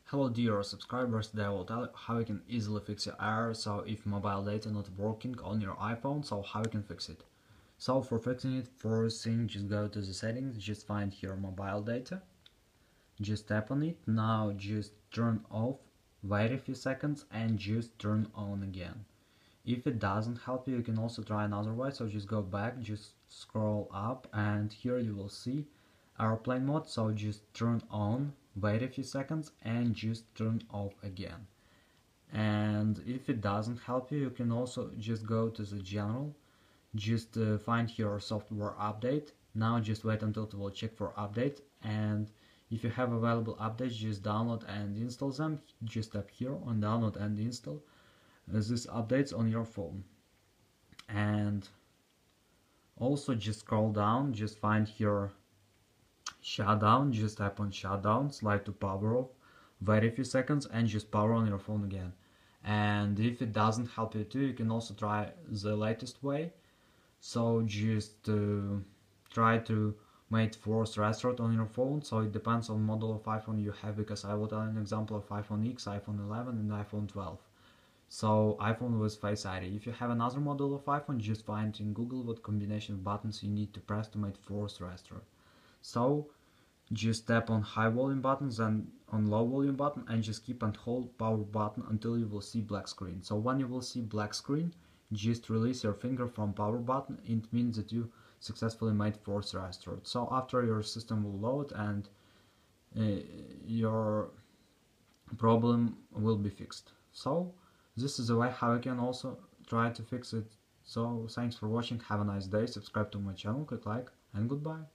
Hello dear subscribers, today I will tell you how you can easily fix your error. So if mobile data not working on your iPhone, so how you can fix it. So for fixing it, first thing, just go to the settings, just find here mobile data, just tap on it. Now just turn off, wait a few seconds and just turn on again. If it doesn't help you, you can also try another way. So just go back, just scroll up, and here you will see airplane mode. So just turn on, wait a few seconds and just turn off again. And if it doesn't help you, you can also just go to the general, just find your software update. Now just wait until it will check for update, and if you have available updates, just download and install them. Just tap here on download and install these updates on your phone. And also just scroll down, just find here shutdown, just tap on shutdown, slide to power off, wait a few seconds and just power on your phone again. And if it doesn't help you too, you can also try the latest way. So just try to make force restart on your phone. So it depends on model of iPhone you have, because I will tell an example of iPhone X, iPhone 11 and iPhone 12. So iPhone with Face ID. If you have another model of iPhone, just find in Google what combination of buttons you need to press to make force restart. So just tap on high volume buttons and on low volume button and just keep and hold power button until you will see black screen. So when you will see black screen, just release your finger from power button. It means that you successfully made force restart. So after your system will load and your problem will be fixed. So this is a way how you can also try to fix it. So thanks for watching, have a nice day, subscribe to my channel, click like, and goodbye.